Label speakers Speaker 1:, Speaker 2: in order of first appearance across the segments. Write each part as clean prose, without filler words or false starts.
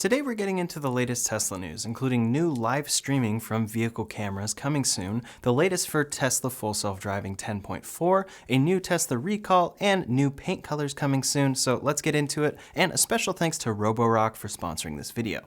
Speaker 1: Today we're getting into the latest Tesla news, including new live streaming from vehicle cameras coming soon, the latest for Tesla Full Self-Driving 10.4, a new Tesla recall, and new paint colors coming soon, so let's get into it, and a special thanks to Roborock for sponsoring this video.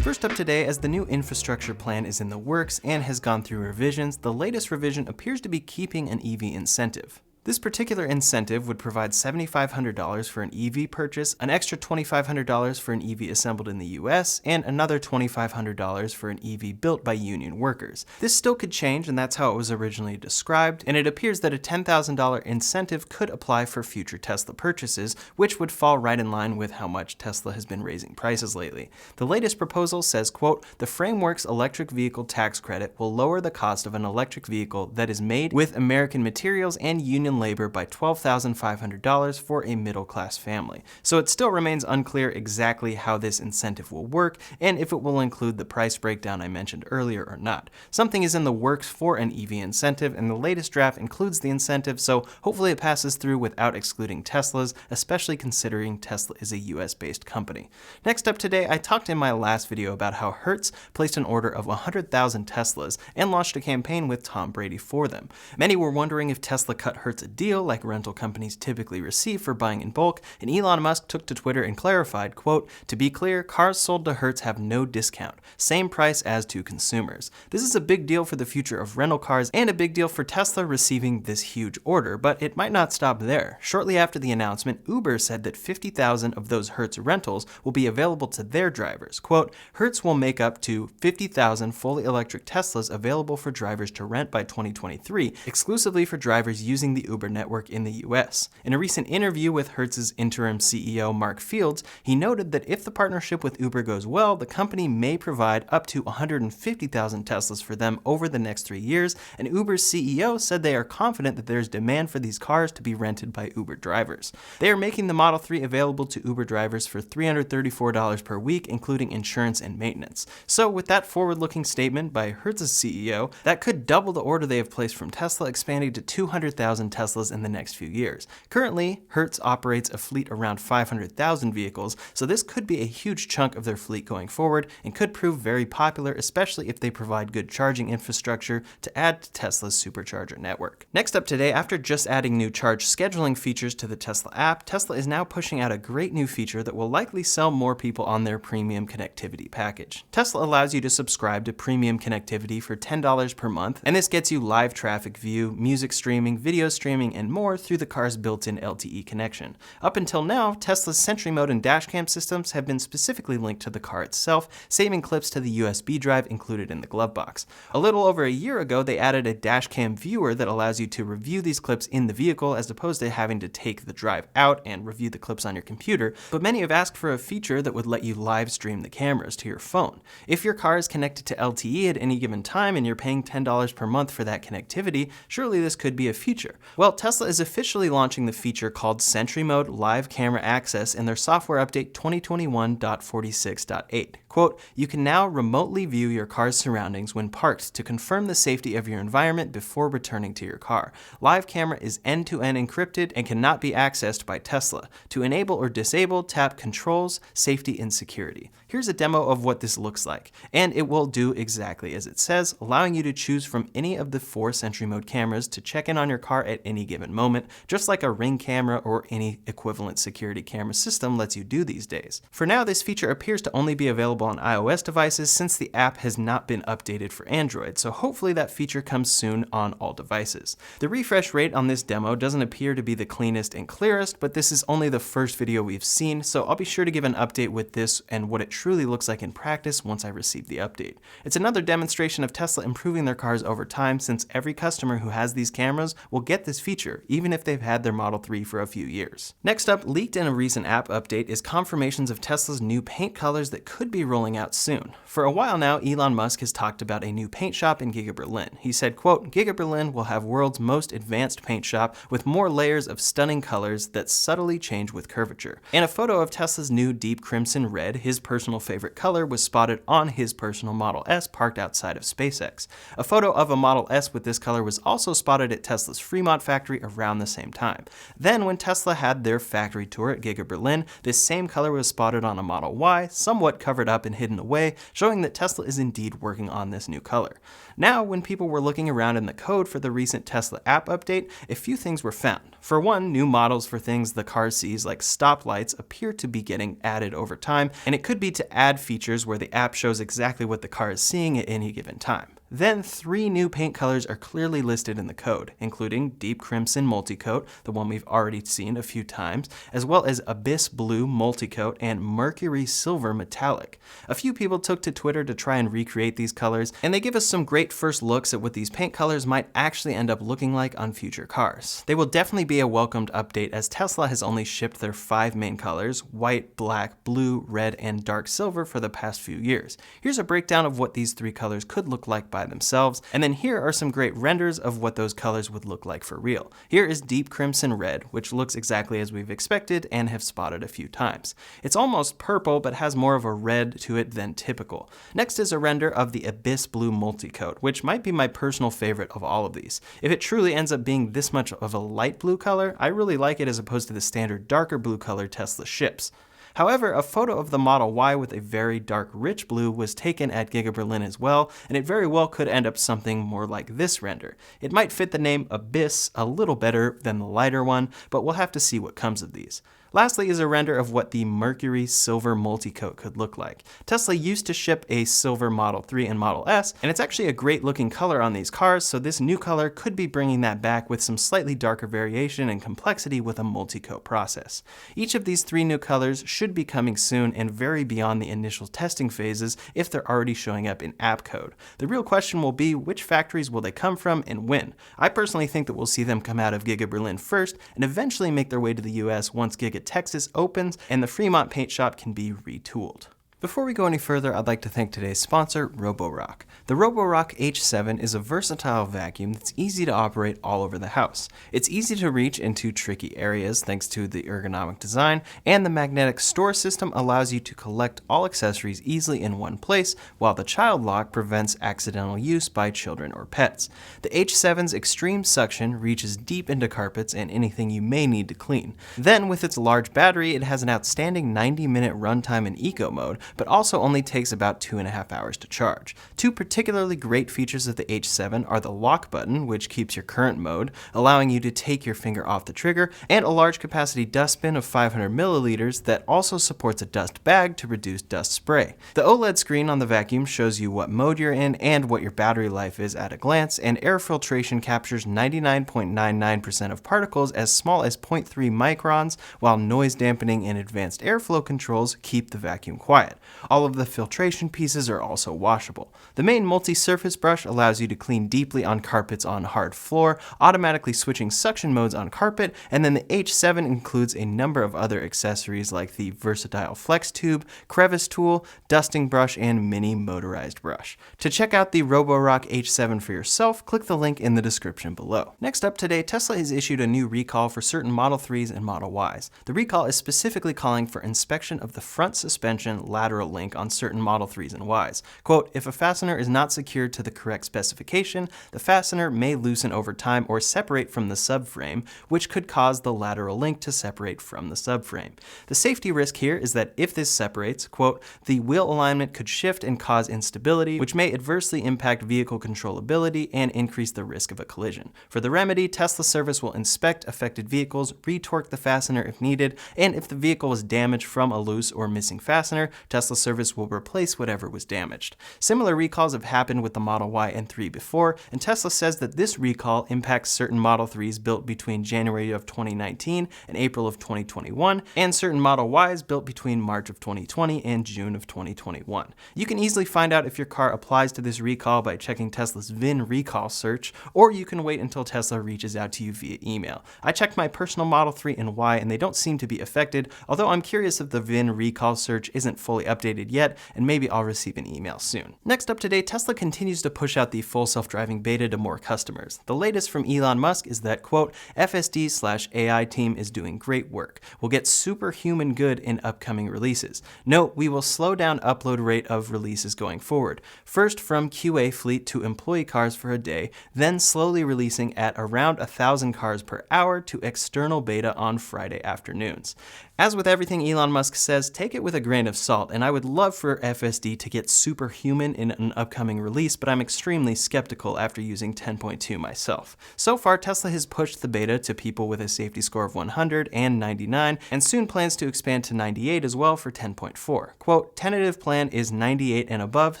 Speaker 1: First up today, as the new infrastructure plan is in the works and has gone through revisions, the latest revision appears to be keeping an EV incentive. This particular incentive would provide $7,500 for an EV purchase, an extra $2,500 for an EV assembled in the US, and another $2,500 for an EV built by union workers. This still could change, and that's how it was originally described, and it appears that a $10,000 incentive could apply for future Tesla purchases, which would fall right in line with how much Tesla has been raising prices lately. The latest proposal says, quote, "The framework's electric vehicle tax credit will lower the cost of an electric vehicle that is made with American materials and union labor by $12,500 for a middle-class family." So it still remains unclear exactly how this incentive will work and if it will include the price breakdown I mentioned earlier or not. Something is in the works for an EV incentive, and the latest draft includes the incentive, so hopefully it passes through without excluding Teslas, especially considering Tesla is a US-based company. Next up today, I talked in my last video about how Hertz placed an order of 100,000 Teslas and launched a campaign with Tom Brady for them. Many were wondering if Tesla cut Hertz a deal like rental companies typically receive for buying in bulk, and Elon Musk took to Twitter and clarified, quote, "To be clear, cars sold to Hertz have no discount, same price as to consumers. This is a big deal for the future of rental cars and a big deal for Tesla receiving this huge order, but it might not stop there. Shortly after the announcement, Uber said that 50,000 of those Hertz rentals will be available to their drivers. Quote, Hertz will make up to 50,000 fully electric Teslas available for drivers to rent by 2023, exclusively for drivers using the Uber network in the US. In a recent interview with Hertz's interim CEO Mark Fields, he noted that if the partnership with Uber goes well, the company may provide up to 150,000 Teslas for them over the next 3 years, and Uber's CEO said they are confident that there's demand for these cars to be rented by Uber drivers. They are making the Model 3 available to Uber drivers for $334 per week, including insurance and maintenance. So with that forward-looking statement by Hertz's CEO, that could double the order they have placed from Tesla, expanding to 200,000 Teslas in the next few years. Currently, Hertz operates a fleet around 500,000 vehicles, so this could be a huge chunk of their fleet going forward and could prove very popular, especially if they provide good charging infrastructure to add to Tesla's supercharger network. Next up today, after just adding new charge scheduling features to the Tesla app, Tesla is now pushing out a great new feature that will likely sell more people on their premium connectivity package. Tesla allows you to subscribe to premium connectivity for $10 per month, and this gets you live traffic view, music streaming, video streaming, and more through the car's built-in LTE connection. Up until now, Tesla's Sentry mode and dashcam systems have been specifically linked to the car itself, saving clips to the USB drive included in the glove box. A little over a year ago, they added a dashcam viewer that allows you to review these clips in the vehicle as opposed to having to take the drive out and review the clips on your computer, but many have asked for a feature that would let you live stream the cameras to your phone. If your car is connected to LTE at any given time and you're paying $10 per month for that connectivity, surely this could be a feature. Well, Tesla is officially launching the feature called Sentry Mode Live Camera Access in their software update 2021.46.8. Quote, "You can now remotely view your car's surroundings when parked to confirm the safety of your environment before returning to your car. Live camera is end-to-end encrypted and cannot be accessed by Tesla. To enable or disable, tap Controls, Safety and Security." Here's a demo of what this looks like, and it will do exactly as it says, allowing you to choose from any of the 4 Sentry Mode cameras to check in on your car at any given moment, just like a Ring camera or any equivalent security camera system lets you do these days. For now, this feature appears to only be available on iOS devices since the app has not been updated for Android, so hopefully that feature comes soon on all devices. The refresh rate on this demo doesn't appear to be the cleanest and clearest, but this is only the first video we've seen, so I'll be sure to give an update with this and what it truly looks like in practice once I receive the update. It's another demonstration of Tesla improving their cars over time, since every customer who has these cameras will get this feature, even if they've had their Model 3 for a few years. Next up, leaked in a recent app update is confirmations of Tesla's new paint colors that could be rolling out soon. For a while now, Elon Musk has talked about a new paint shop in Giga Berlin. He said, quote, "Giga Berlin will have world's most advanced paint shop with more layers of stunning colors that subtly change with curvature." And a photo of Tesla's new deep crimson red, his personal favorite color, was spotted on his personal Model S parked outside of SpaceX. A photo of a Model S with this color was also spotted at Tesla's Fremont factory around the same time. Then, when Tesla had their factory tour at Giga Berlin, this same color was spotted on a Model Y, somewhat covered up and hidden away, showing that Tesla is indeed working on this new color. Now, when people were looking around in the code for the recent Tesla app update, a few things were found. For one, new models for things the car sees, like stoplights, appear to be getting added over time, and it could be to add features where the app shows exactly what the car is seeing at any given time. Then 3 new paint colors are clearly listed in the code, including Deep Crimson Multicoat, the one we've already seen a few times, as well as Abyss Blue Multicoat and Mercury Silver Metallic. A few people took to Twitter to try and recreate these colors, and they give us some great first looks at what these paint colors might actually end up looking like on future cars. They will definitely be a welcomed update, as Tesla has only shipped their 5 main colors, white, black, blue, red, and dark silver, for the past few years. Here's a breakdown of what these 3 colors could look like by themselves, and then here are some great renders of what those colors would look like for real. Here is Deep Crimson Red, which looks exactly as we've expected and have spotted a few times. It's almost purple, but has more of a red to it than typical. Next is a render of the Abyss Blue Multicoat, which might be my personal favorite of all of these. If it truly ends up being this much of a light blue color, I really like it as opposed to the standard darker blue color Tesla ships. However, a photo of the Model Y with a very dark rich blue was taken at Giga Berlin as well, and it very well could end up something more like this render. It might fit the name Abyss a little better than the lighter one, but we'll have to see what comes of these. Lastly is a render of what the Mercury Silver Multicoat could look like. Tesla used to ship a silver Model 3 and Model S, and it's actually a great looking color on these cars, so this new color could be bringing that back with some slightly darker variation and complexity with a multicoat process. Each of these 3 new colors should be coming soon and vary beyond the initial testing phases if they're already showing up in app code. The real question will be, which factories will they come from and when? I personally think that we'll see them come out of Giga Berlin first and eventually make their way to the US once Giga Texas opens and the Fremont paint shop can be retooled. Before we go any further, I'd like to thank today's sponsor, Roborock. The Roborock H7 is a versatile vacuum that's easy to operate all over the house. It's easy to reach into tricky areas thanks to the ergonomic design, and the magnetic store system allows you to collect all accessories easily in one place, while the child lock prevents accidental use by children or pets. The H7's extreme suction reaches deep into carpets and anything you may need to clean. Then, with its large battery, it has an outstanding 90-minute runtime in eco mode, but also only takes about 2.5 hours to charge. 2 particularly great features of the H7 are the lock button, which keeps your current mode, allowing you to take your finger off the trigger, and a large capacity dustbin of 500 milliliters that also supports a dust bag to reduce dust spray. The OLED screen on the vacuum shows you what mode you're in and what your battery life is at a glance, and air filtration captures 99.99% of particles as small as 0.3 microns, while noise dampening and advanced airflow controls keep the vacuum quiet. All of the filtration pieces are also washable. The main multi-surface brush allows you to clean deeply on carpets on hard floor, automatically switching suction modes on carpet, and then the H7 includes a number of other accessories like the versatile flex tube, crevice tool, dusting brush, and mini motorized brush. To check out the Roborock H7 for yourself, click the link in the description below. Next up today, Tesla has issued a new recall for certain Model 3s and Model Ys. The recall is specifically calling for inspection of the front suspension lateral link on certain Model 3s and Ys. Quote, "If a fastener is not secured to the correct specification, the fastener may loosen over time or separate from the subframe, which could cause the lateral link to separate from the subframe. The safety risk here is that if this separates, quote, the wheel alignment could shift and cause instability, which may adversely impact vehicle controllability and increase the risk of a collision. For the remedy, Tesla service will inspect affected vehicles, retorque the fastener if needed, and if the vehicle was damaged from a loose or missing fastener, Tesla service will replace whatever was damaged." Similar recalls have happened with the Model Y and 3 before, and Tesla says that this recall impacts certain Model 3s built between January of 2019 and April of 2021, and certain Model Ys built between March of 2020 and June of 2021. You can easily find out if your car applies to this recall by checking Tesla's VIN recall search, or you can wait until Tesla reaches out to you via email. I checked my personal Model 3 and Y, and they don't seem to be affected, although I'm curious if the VIN recall search isn't fully fully updated yet, and maybe I'll receive an email soon. Next up today, Tesla continues to push out the full self-driving beta to more customers. The latest from Elon Musk is that, quote, FSD/AI team is doing great work. We'll get superhuman good in upcoming releases. Note, we will slow down upload rate of releases going forward. First from QA fleet to employee cars for a day, then slowly releasing at around 1,000 cars per hour to external beta on Friday afternoons. As with everything Elon Musk says, take it with a grain of salt, and I would love for FSD to get superhuman in an upcoming release, but I'm extremely skeptical after using 10.2 myself. So far, Tesla has pushed the beta to people with a safety score of 100 and 99, and soon plans to expand to 98 as well for 10.4. Quote, tentative plan is 98 and above,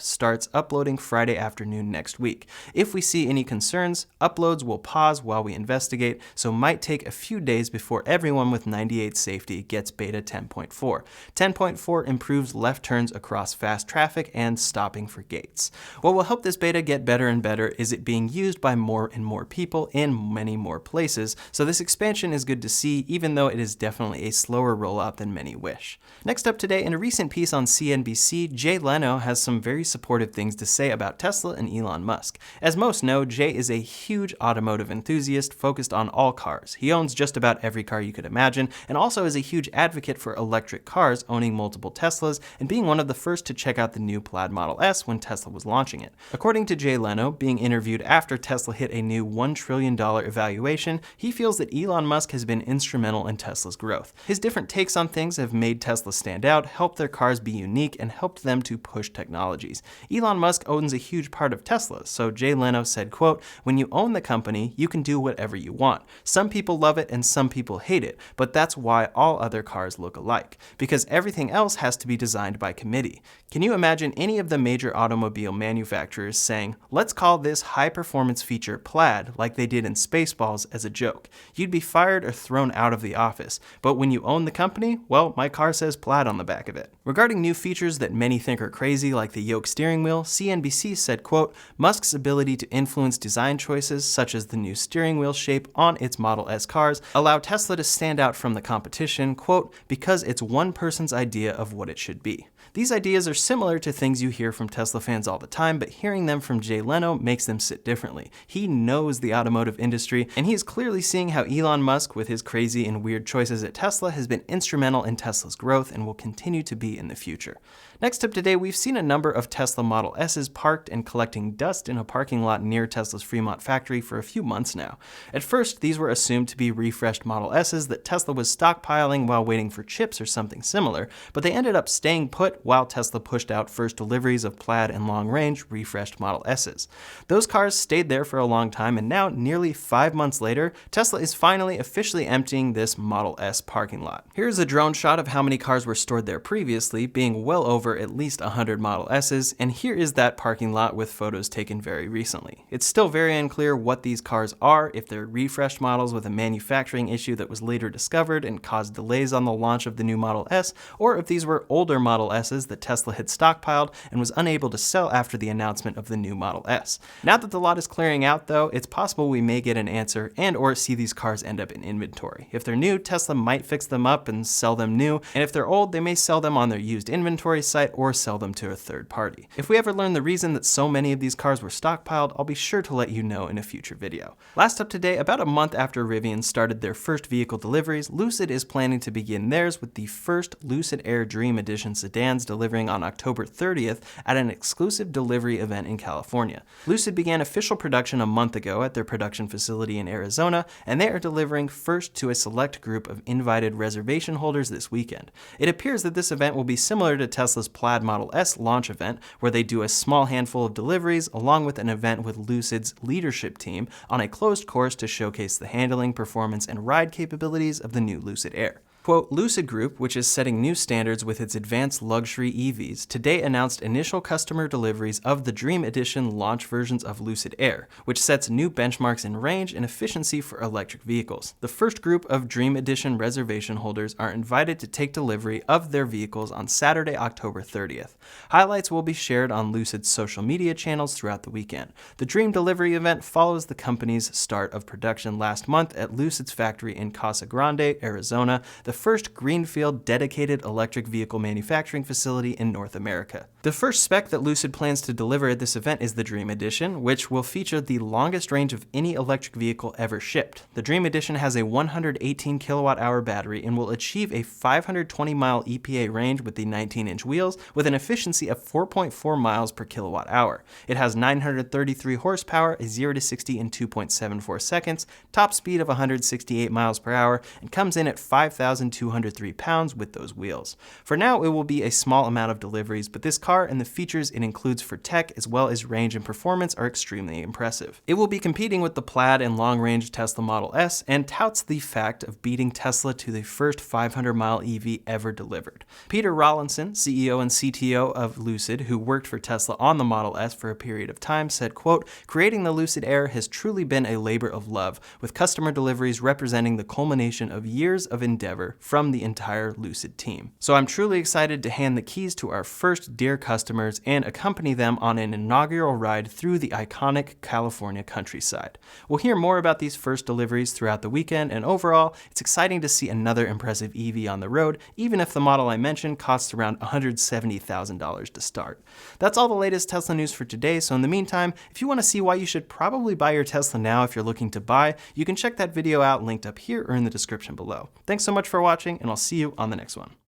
Speaker 1: starts uploading Friday afternoon next week. If we see any concerns, uploads will pause while we investigate, so might take a few days before everyone with 98 safety gets beta 10.4. 10.4 improves left turns across fast traffic and stopping for gates. What will help this beta get better and better is it being used by more and more people in many more places, so this expansion is good to see, even though it is definitely a slower rollout than many wish. Next up today, in a recent piece on CNBC, Leno has some very supportive things to say about Tesla and Elon Musk. As most know, Jay is a huge automotive enthusiast focused on all cars. He owns just about every car you could imagine, and also is a huge advocate for electric cars, owning multiple Teslas and being one of the first to check out the new Plaid Model S when Tesla was launching it. According to Jay Leno, being interviewed after Tesla hit a new $1 trillion evaluation, he feels that Elon Musk has been instrumental in Tesla's growth. His different takes on things have made Tesla stand out, helped their cars be unique, and helped them to push technologies. Elon Musk owns a huge part of Tesla, so Jay Leno said, quote, when you own the company, you can do whatever you want. Some people love it and some people hate it, but that's why all other cars look alike, because everything else has to be designed by committee. Can you imagine any of the major automobile manufacturers saying, let's call this high-performance feature Plaid, like they did in Spaceballs, as a joke? You'd be fired or thrown out of the office. But when you own the company, well, my car says Plaid on the back of it. Regarding new features that many think are crazy, like the yoke steering wheel, CNBC said, quote, Musk's ability to influence design choices, such as the new steering wheel shape on its Model S cars, allow Tesla to stand out from the competition, quote, because it's one person's idea of what it should be. These ideas are similar to things you hear from Tesla fans all the time, but hearing them from Jay Leno makes them sit differently. He knows the automotive industry, and he is clearly seeing how Elon Musk, with his crazy and weird choices at Tesla, has been instrumental in Tesla's growth and will continue to be in the future. Next up today, we've seen a number of Tesla Model S's parked and collecting dust in a parking lot near Tesla's Fremont factory for a few months now. At first, these were assumed to be refreshed Model S's that Tesla was stockpiling while waiting for chips or something similar, but they ended up staying put while Tesla pushed out first deliveries of Plaid and long-range refreshed Model S's. Those cars stayed there for a long time, and now, nearly 5 months later, Tesla is finally officially emptying this Model S parking lot. Here's a drone shot of how many cars were stored there previously, being well over at least 100 Model S's, and here is that parking lot with photos taken very recently. It's still very unclear what these cars are, if they're refreshed models with a manufacturing issue that was later discovered and caused delays on the launch of the new Model S, or if these were older Model S's that Tesla had stockpiled and was unable to sell after the announcement of the new Model S. Now that the lot is clearing out though, it's possible we may get an answer and or see these cars end up in inventory. If they're new, Tesla might fix them up and sell them new, and if they're old, they may sell them on their used inventory site or sell them to a third party. If we ever learn the reason that so many of these cars were stockpiled, I'll be sure to let you know in a future video. Last up today, about a month after Rivian started their first vehicle deliveries, Lucid is planning to begin theirs with the first Lucid Air Dream Edition sedans delivering on October 30th at an exclusive delivery event in California. Lucid began official production a month ago at their production facility in Arizona, and they are delivering first to a select group of invited reservation holders this weekend. It appears that this event will be similar to Tesla's Plaid Model S launch event, where they do a small handful of deliveries along with an event with Lucid's leadership team on a closed course to showcase the handling, performance, and ride capabilities of the new Lucid Air. Quote, Lucid Group, which is setting new standards with its advanced luxury EVs, today announced initial customer deliveries of the Dream Edition launch versions of Lucid Air, which sets new benchmarks in range and efficiency for electric vehicles. The first group of Dream Edition reservation holders are invited to take delivery of their vehicles on Saturday, October 30th. Highlights will be shared on Lucid's social media channels throughout the weekend. The Dream Delivery event follows the company's start of production last month at Lucid's factory in Casa Grande, Arizona. The the first greenfield dedicated electric vehicle manufacturing facility in North America. The first spec that Lucid plans to deliver at this event is the Dream Edition, which will feature the longest range of any electric vehicle ever shipped. The Dream Edition has a 118 kilowatt-hour battery and will achieve a 520-mile EPA range with the 19-inch wheels, with an efficiency of 4.4 miles per kilowatt-hour. It has 933 horsepower, a 0 to 60 in 2.74 seconds, top speed of 168 miles per hour, and comes in at 5,203 pounds with those wheels. For now, it will be a small amount of deliveries, but this car and the features it includes for tech as well as range and performance are extremely impressive. It will be competing with the Plaid and long-range Tesla Model S and touts the fact of beating Tesla to the first 500-mile EV ever delivered. Peter Rawlinson, CEO and CTO of Lucid, who worked for Tesla on the Model S for a period of time, said, quote, "Creating the Lucid Air has truly been a labor of love, with customer deliveries representing the culmination of years of endeavor from the entire Lucid team. So I'm truly excited to hand the keys to our first dear customers and accompany them on an inaugural ride through the iconic California countryside." We'll hear more about these first deliveries throughout the weekend, and overall, it's exciting to see another impressive EV on the road, even if the model I mentioned costs around $170,000 to start. That's all the latest Tesla news for today, so in the meantime, if you want to see why you should probably buy your Tesla now if you're looking to buy, you can check that video out linked up here or in the description below. Thanks so much for watching, and I'll see you on the next one.